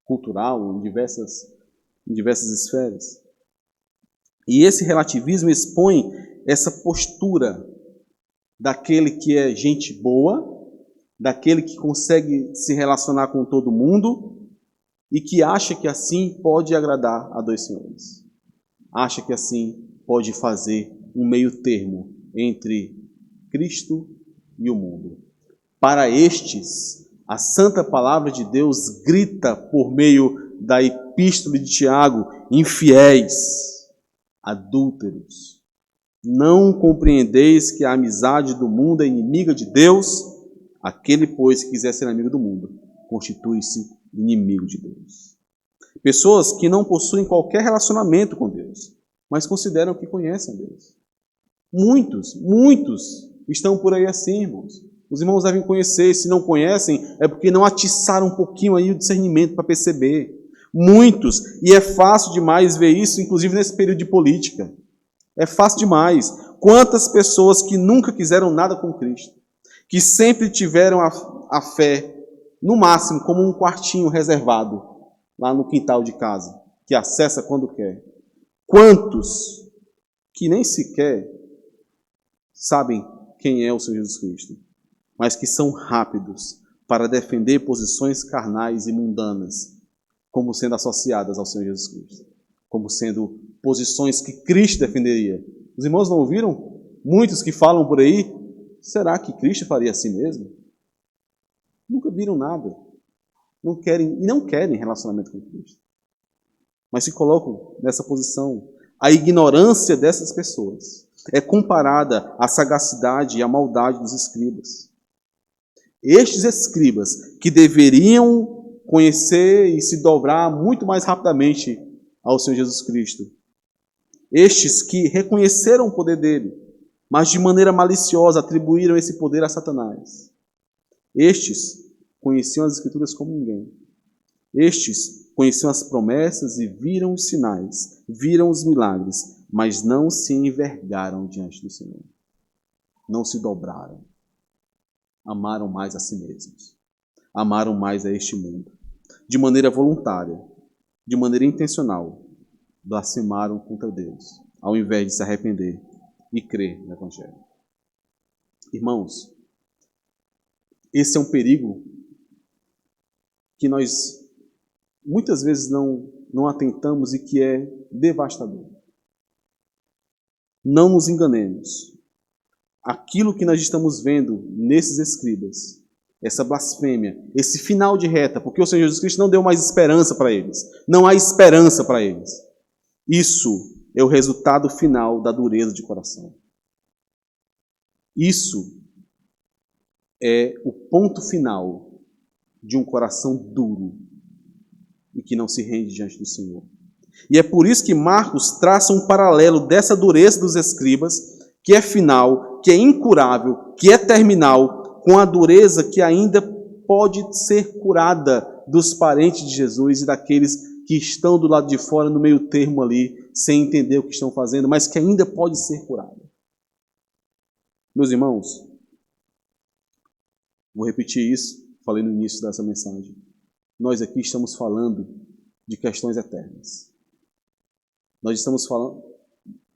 cultural em diversas esferas. E esse relativismo expõe essa postura daquele que é gente boa, daquele que consegue se relacionar com todo mundo e que acha que assim pode agradar a dois senhores. Acha que assim pode fazer um meio termo entre Cristo e o mundo. Para estes, a santa palavra de Deus grita por meio da epístola de Tiago: infiéis, adúlteros, não compreendeis que a amizade do mundo é inimiga de Deus? Aquele, pois, que quiser ser amigo do mundo, constitui-se inimigo de Deus. Pessoas que não possuem qualquer relacionamento com Deus, mas consideram que conhecem a Deus. Muitos estão por aí assim, irmãos. Os irmãos devem conhecer, se não conhecem, é porque não atiçaram um pouquinho aí o discernimento para perceber. Muitos, e é fácil demais ver isso, inclusive nesse período de política. É fácil demais. Quantas pessoas que nunca quiseram nada com Cristo, que sempre tiveram a fé, no máximo, como um quartinho reservado, lá no quintal de casa, que acessa quando quer. Quantos que nem sequer sabem quem é o Senhor Jesus Cristo, mas que são rápidos para defender posições carnais e mundanas, como sendo associadas ao Senhor Jesus Cristo, como sendo posições que Cristo defenderia. Os irmãos não ouviram? Muitos que falam por aí, será que Cristo faria assim mesmo? Nunca viram nada. Não querem relacionamento com Cristo. Mas se colocam nessa posição. A ignorância dessas pessoas é comparada à sagacidade e à maldade dos escribas. Estes escribas, que deveriam conhecer e se dobrar muito mais rapidamente ao Senhor Jesus Cristo. Estes que reconheceram o poder dele, mas de maneira maliciosa atribuíram esse poder a Satanás. Estes conheciam as Escrituras como ninguém. Estes conheciam as promessas e viram os sinais, viram os milagres, mas não se envergaram diante do Senhor. Não se dobraram. Amaram mais a si mesmos. Amaram mais a este mundo. De maneira voluntária, de maneira intencional, blasfemaram contra Deus, ao invés de se arrepender e crer no Evangelho. Irmãos, esse é um perigo que nós muitas vezes não atentamos e que é devastador. Não nos enganemos. Aquilo que nós estamos vendo nesses escribas, essa blasfêmia, esse final de reta, porque o Senhor Jesus Cristo não deu mais esperança para eles. Não há esperança para eles. Isso é o resultado final da dureza de coração. Isso é o ponto final de um coração duro e que não se rende diante do Senhor. E é por isso que Marcos traça um paralelo dessa dureza dos escribas, que é final, que é incurável, que é terminal, com a dureza que ainda pode ser curada dos parentes de Jesus e daqueles que estão do lado de fora, no meio termo ali, sem entender o que estão fazendo, mas que ainda pode ser curada. Meus irmãos, vou repetir isso, falei no início dessa mensagem. Nós aqui estamos falando de questões eternas. Nós estamos falando...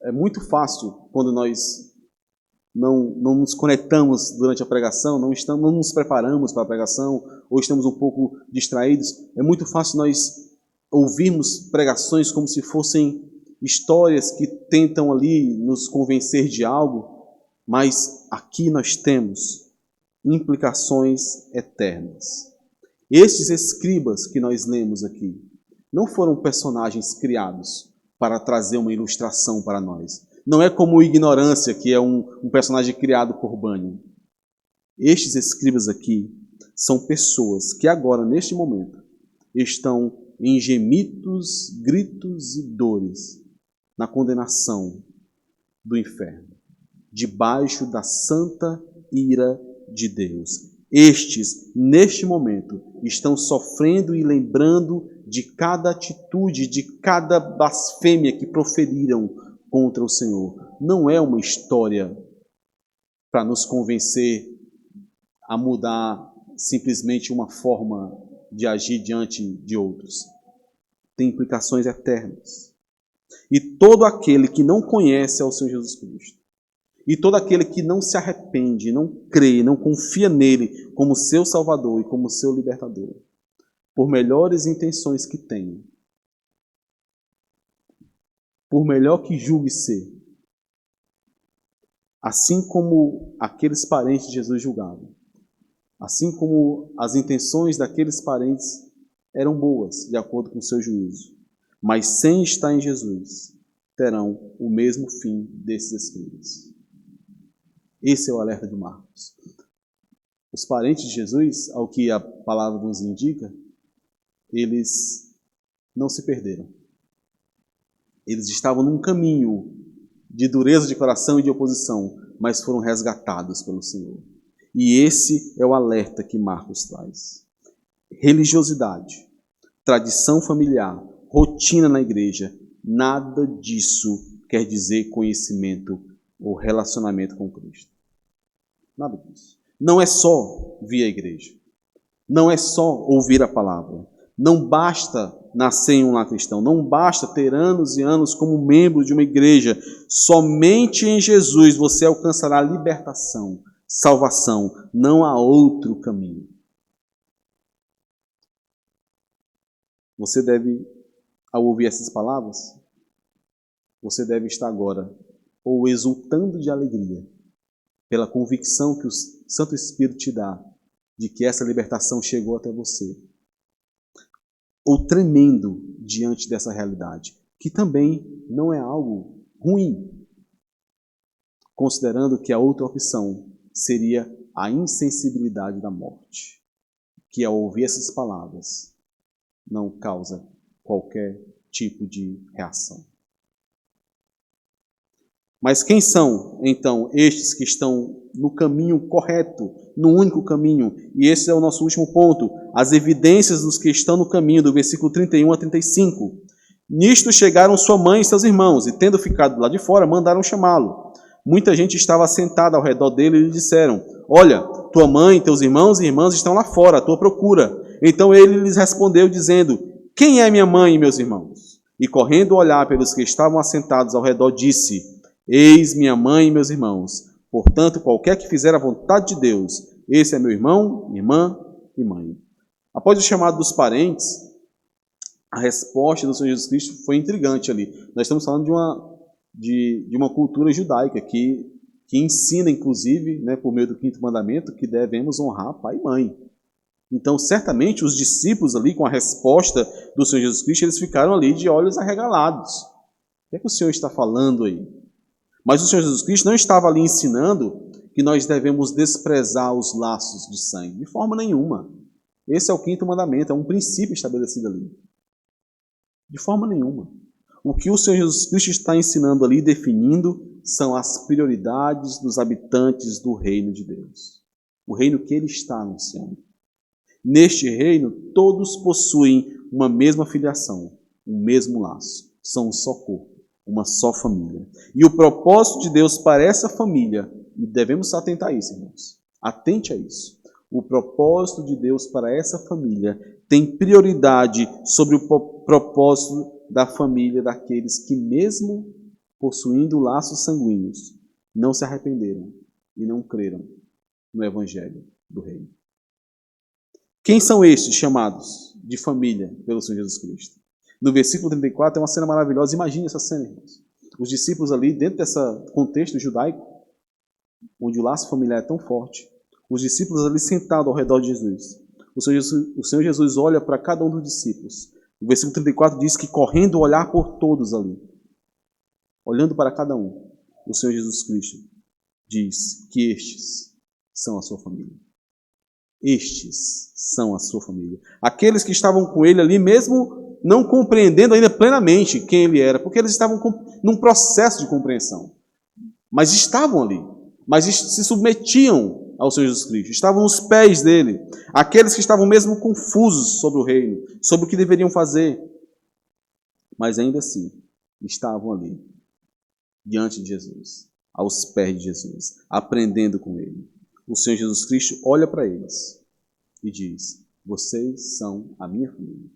É muito fácil quando nós não nos conectamos durante a pregação, não nos preparamos para a pregação, ou estamos um pouco distraídos. É muito fácil nós ouvirmos pregações como se fossem histórias que tentam ali nos convencer de algo, mas aqui nós temos implicações eternas. Estes escribas que nós lemos aqui não foram personagens criados para trazer uma ilustração para nós. Não é como Ignorância, que é um personagem criado por Bunyan. Estes escribas aqui são pessoas que agora, neste momento, estão em gemidos, gritos e dores na condenação do inferno, debaixo da santa ira de Deus. Estes, neste momento, estão sofrendo e lembrando de cada atitude, de cada blasfêmia que proferiram contra o Senhor. Não é uma história para nos convencer a mudar simplesmente uma forma de agir diante de outros. Tem implicações eternas. E todo aquele que não conhece ao Senhor Jesus Cristo, e todo aquele que não se arrepende, não crê, não confia nele como seu Salvador e como seu Libertador, por melhores intenções que tenha, por melhor que julgue ser, assim como aqueles parentes de Jesus julgavam, assim como as intenções daqueles parentes eram boas, de acordo com o seu juízo, mas sem estar em Jesus, terão o mesmo fim desses escribas. Esse é o alerta de Marcos. Os parentes de Jesus, ao que a palavra nos indica, eles não se perderam. Eles estavam num caminho de dureza de coração e de oposição, mas foram resgatados pelo Senhor. E esse é o alerta que Marcos traz. Religiosidade, tradição familiar, rotina na igreja, nada disso quer dizer conhecimento ou relacionamento com Cristo. Nada disso. Não é só vir à igreja. Não é só ouvir a palavra. Não basta nascer em um lar cristão. Não basta ter anos e anos como membro de uma igreja. Somente em Jesus você alcançará libertação, salvação. Não há outro caminho. Você deve, ao ouvir essas palavras, você deve estar agora ou exultando de alegria pela convicção que o Santo Espírito te dá de que essa libertação chegou até você, ou tremendo diante dessa realidade, que também não é algo ruim, considerando que a outra opção seria a insensibilidade da morte, que ao ouvir essas palavras não causa qualquer tipo de reação. Mas quem são, então, estes que estão no caminho correto, no único caminho? E esse é o nosso último ponto, as evidências dos que estão no caminho, do versículo 31 a 35. Nisto chegaram sua mãe e seus irmãos, e tendo ficado lá de fora, mandaram chamá-lo. Muita gente estava sentada ao redor dele e lhe disseram: olha, tua mãe, teus irmãos e irmãs estão lá fora, à tua procura. Então ele lhes respondeu, dizendo: quem é minha mãe e meus irmãos? E correndo olhar pelos que estavam assentados ao redor, disse: eis minha mãe e meus irmãos. Portanto, qualquer que fizer a vontade de Deus, esse é meu irmão, irmã e mãe. Após o chamado dos parentes, a resposta do Senhor Jesus Cristo foi intrigante ali. Nós estamos falando de uma cultura judaica que ensina, inclusive, né, por meio do 5º mandamento, que devemos honrar pai e mãe. Então, certamente, os discípulos ali, com a resposta do Senhor Jesus Cristo, eles ficaram ali de olhos arregalados. O que é que o Senhor está falando aí? Mas o Senhor Jesus Cristo não estava ali ensinando que nós devemos desprezar os laços de sangue. De forma nenhuma. Esse é o 5º mandamento, é um princípio estabelecido ali. De forma nenhuma. O que o Senhor Jesus Cristo está ensinando ali, definindo, são as prioridades dos habitantes do reino de Deus. O reino que Ele está anunciando. Neste reino, todos possuem uma mesma filiação, um mesmo laço. São um só corpo, uma só família. E o propósito de Deus para essa família, e devemos atentar a isso, irmãos. Atente a isso. O propósito de Deus para essa família tem prioridade sobre o propósito da família daqueles que, mesmo possuindo laços sanguíneos, não se arrependeram e não creram no Evangelho do Reino. Quem são estes chamados de família pelo Senhor Jesus Cristo? No versículo 34 é uma cena maravilhosa. Imagine essa cena, irmãos. Os discípulos ali, dentro desse contexto judaico, onde o laço familiar é tão forte, os discípulos ali sentados ao redor de Jesus. O Senhor Jesus olha para cada um dos discípulos. O versículo 34 diz que correndo olhar por todos ali, olhando para cada um, o Senhor Jesus Cristo diz que estes são a sua família. Estes são a sua família. Aqueles que estavam com ele ali, mesmo não compreendendo ainda plenamente quem ele era, porque eles estavam num processo de compreensão. Mas estavam ali. Mas se submetiam ao Senhor Jesus Cristo. Estavam aos pés dele. Aqueles que estavam mesmo confusos sobre o reino, sobre o que deveriam fazer. Mas ainda assim, estavam ali, diante de Jesus, aos pés de Jesus, aprendendo com ele. O Senhor Jesus Cristo olha para eles e diz: vocês são a minha família.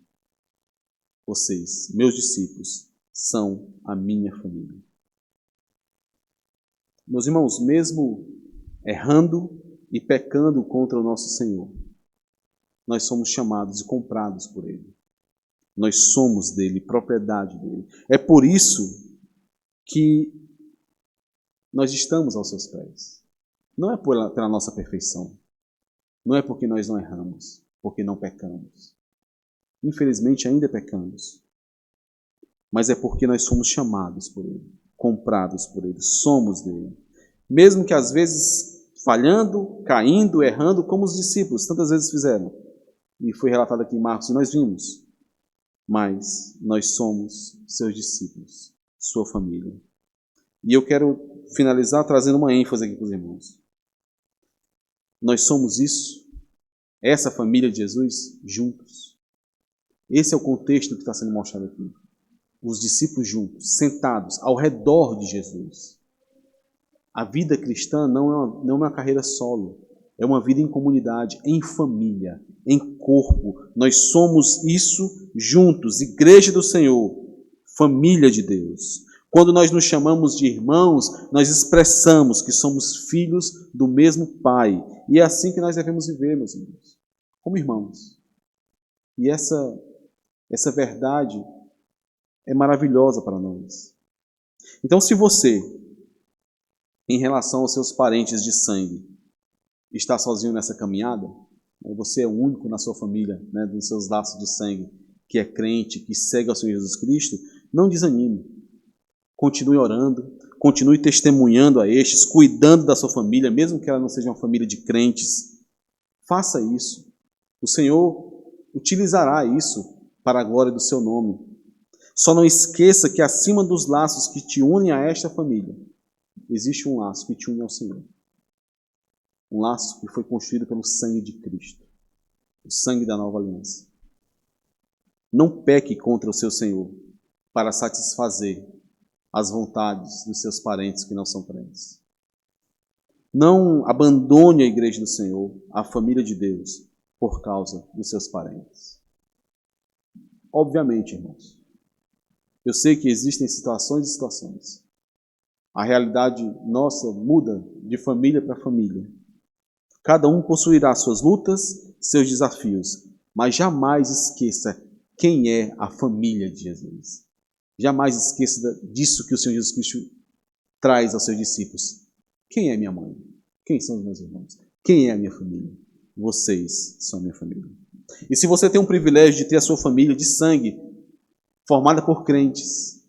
Vocês, meus discípulos, são a minha família. Meus irmãos, mesmo errando e pecando contra o nosso Senhor, nós somos chamados e comprados por Ele. Nós somos dele, propriedade dele. É por isso que nós estamos aos seus pés. Não é pela nossa perfeição. Não é porque nós não erramos, porque não pecamos. Infelizmente ainda pecamos. Mas é porque nós somos chamados por Ele, comprados por Ele, somos dele. Mesmo que às vezes falhando, caindo, errando, como os discípulos tantas vezes fizeram. E foi relatado aqui em Marcos, e nós vimos. Mas nós somos seus discípulos, sua família. E eu quero finalizar trazendo uma ênfase aqui para os irmãos. Nós somos isso, essa família de Jesus, juntos. Esse é o contexto que está sendo mostrado aqui. Os discípulos juntos, sentados ao redor de Jesus. A vida cristã não é uma carreira solo. É uma vida em comunidade, em família, em corpo. Nós somos isso juntos, igreja do Senhor, família de Deus. Quando nós nos chamamos de irmãos, nós expressamos que somos filhos do mesmo Pai. E é assim que nós devemos viver, meus irmãos, como irmãos. E essa verdade é maravilhosa para nós. Então, se você, em relação aos seus parentes de sangue, está sozinho nessa caminhada, você é o único na sua família, dos seus laços de sangue, que é crente, que segue ao Senhor Jesus Cristo, não desanime. Continue orando, continue testemunhando a estes, cuidando da sua família, mesmo que ela não seja uma família de crentes. Faça isso. O Senhor utilizará isso para a glória do seu nome. Só não esqueça que acima dos laços que te unem a esta família, existe um laço que te une ao Senhor. Um laço que foi construído pelo sangue de Cristo, o sangue da nova aliança. Não peque contra o seu Senhor para satisfazer as vontades dos seus parentes que não são crentes. Não abandone a igreja do Senhor, a família de Deus, por causa dos seus parentes. Obviamente, irmãos, eu sei que existem situações e situações. A realidade nossa muda de família para família. Cada um possuirá suas lutas, seus desafios, mas jamais esqueça quem é a família de Jesus. Jamais esqueça disso que o Senhor Jesus Cristo traz aos seus discípulos. Quem é minha mãe? Quem são os meus irmãos? Quem é a minha família? Vocês são a minha família. E se você tem um privilégio de ter a sua família de sangue, formada por crentes,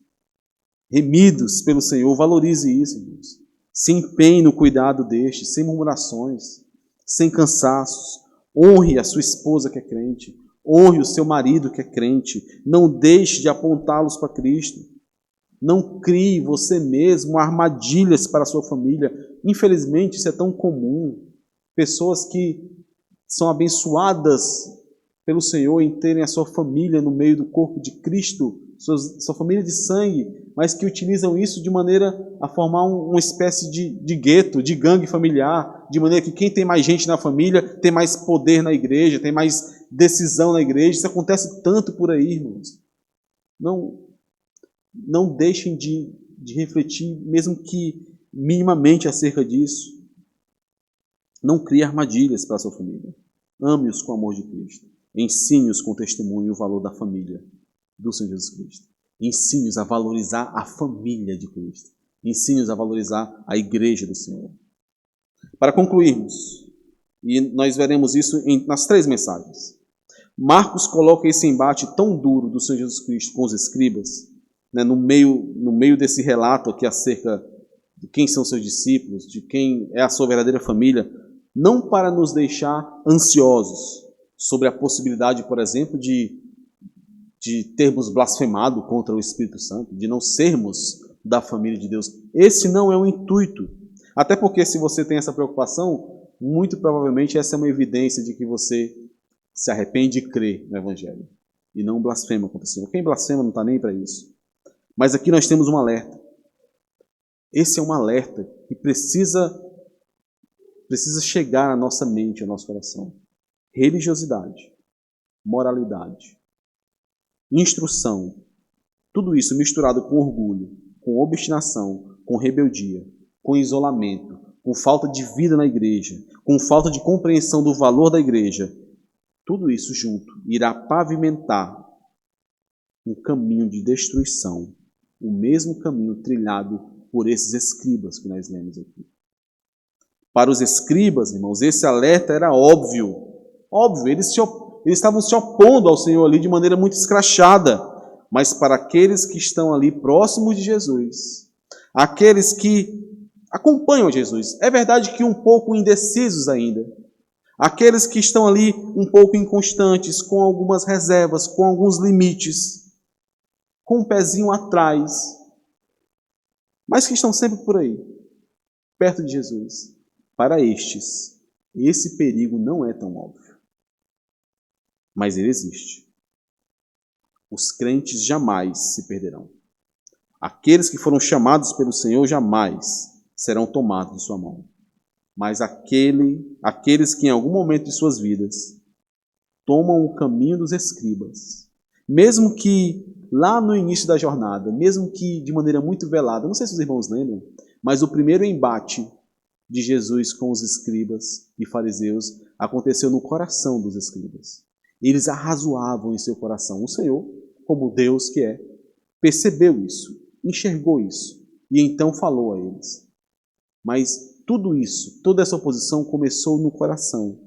remidos pelo Senhor, valorize isso, irmãos. Se empenhe no cuidado destes, sem murmurações, sem cansaços. Honre a sua esposa que é crente. Honre o seu marido que é crente. Não deixe de apontá-los para Cristo. Não crie você mesmo armadilhas para a sua família. Infelizmente, isso é tão comum. Pessoas que são abençoadas pelo Senhor em terem a sua família no meio do corpo de Cristo, sua família de sangue, mas que utilizam isso de maneira a formar uma espécie de gueto, de gangue familiar, de maneira que quem tem mais gente na família tem mais poder na igreja, tem mais decisão na igreja. Isso acontece tanto por aí, irmãos. Não deixem de refletir, mesmo que minimamente, acerca disso. Não crie armadilhas para a sua família. Ame-os com o amor de Cristo. Ensine-os com o testemunho e o valor da família do Senhor Jesus Cristo. Ensine-os a valorizar a família de Cristo. Ensine-os a valorizar a igreja do Senhor. Para concluirmos, e nós veremos isso nas 3 mensagens, Marcos coloca esse embate tão duro do Senhor Jesus Cristo com os escribas, no meio desse relato aqui acerca de quem são seus discípulos, de quem é a sua verdadeira família. não para nos deixar ansiosos sobre a possibilidade, por exemplo, de termos blasfemado contra o Espírito Santo, de não sermos da família de Deus. Esse não é o intuito. Até porque se você tem essa preocupação, muito provavelmente essa é uma evidência de que você se arrepende e crê no Evangelho. E não blasfema contra o Senhor. Quem blasfema não está nem para isso. Mas aqui nós temos um alerta. Esse é um alerta que precisa chegar à nossa mente, ao nosso coração. Religiosidade, moralidade, instrução, tudo isso misturado com orgulho, com obstinação, com rebeldia, com isolamento, com falta de vida na igreja, com falta de compreensão do valor da igreja, tudo isso junto irá pavimentar um caminho de destruição, o mesmo caminho trilhado por esses escribas que nós lemos aqui. Para os escribas, irmãos, esse alerta era óbvio. Óbvio, eles estavam se opondo ao Senhor ali de maneira muito escrachada. Mas para aqueles que estão ali próximos de Jesus, aqueles que acompanham Jesus, é verdade que um pouco indecisos ainda, aqueles que estão ali um pouco inconstantes, com algumas reservas, com alguns limites, com um pezinho atrás, mas que estão sempre por aí, perto de Jesus. Para estes, esse perigo não é tão óbvio, mas ele existe. Os crentes jamais se perderão. Aqueles que foram chamados pelo Senhor jamais serão tomados de sua mão. Mas aqueles que em algum momento de suas vidas tomam o caminho dos escribas, mesmo que lá no início da jornada, mesmo que de maneira muito velada, não sei se os irmãos lembram, mas o primeiro embate de Jesus com os escribas e fariseus aconteceu no coração dos escribas. Eles arrazoavam em seu coração. O Senhor, como Deus que é, percebeu isso, enxergou isso e então falou a eles. Mas tudo isso, toda essa oposição começou no coração.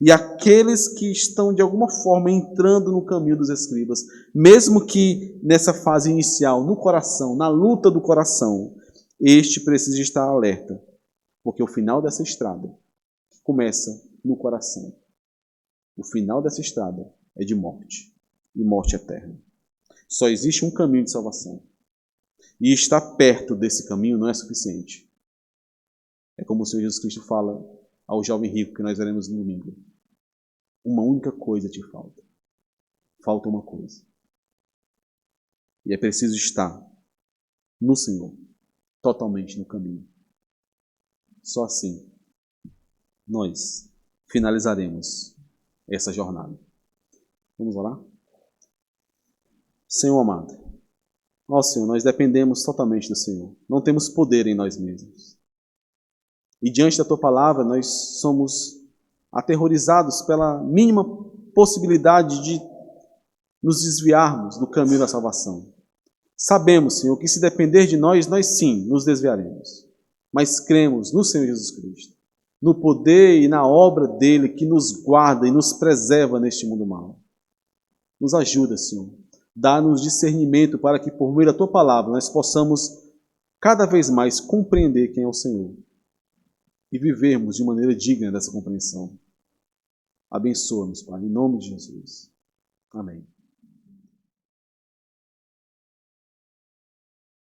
E aqueles que estão de alguma forma entrando no caminho dos escribas, mesmo que nessa fase inicial, no coração, na luta do coração, este precisa estar alerta, porque o final dessa estrada começa no coração. O final dessa estrada é de morte, e morte eterna. Só existe um caminho de salvação. E estar perto desse caminho não é suficiente. É como o Senhor Jesus Cristo fala ao jovem rico que nós veremos no domingo. Uma única coisa te falta. Falta uma coisa. E é preciso estar no Senhor, totalmente no caminho. Só assim nós finalizaremos essa jornada. Vamos orar? Senhor amado, ó Senhor, nós dependemos totalmente do Senhor. Não temos poder em nós mesmos. E diante da Tua palavra, nós somos aterrorizados pela mínima possibilidade de nos desviarmos do caminho da salvação. Sabemos, Senhor, que se depender de nós, nós sim nos desviaremos. Mas cremos no Senhor Jesus Cristo, no poder e na obra dele que nos guarda e nos preserva neste mundo mau. Nos ajuda, Senhor. Dá-nos discernimento para que, por meio da Tua palavra, nós possamos cada vez mais compreender quem é o Senhor e vivermos de maneira digna dessa compreensão. Abençoa-nos, Pai, em nome de Jesus. Amém.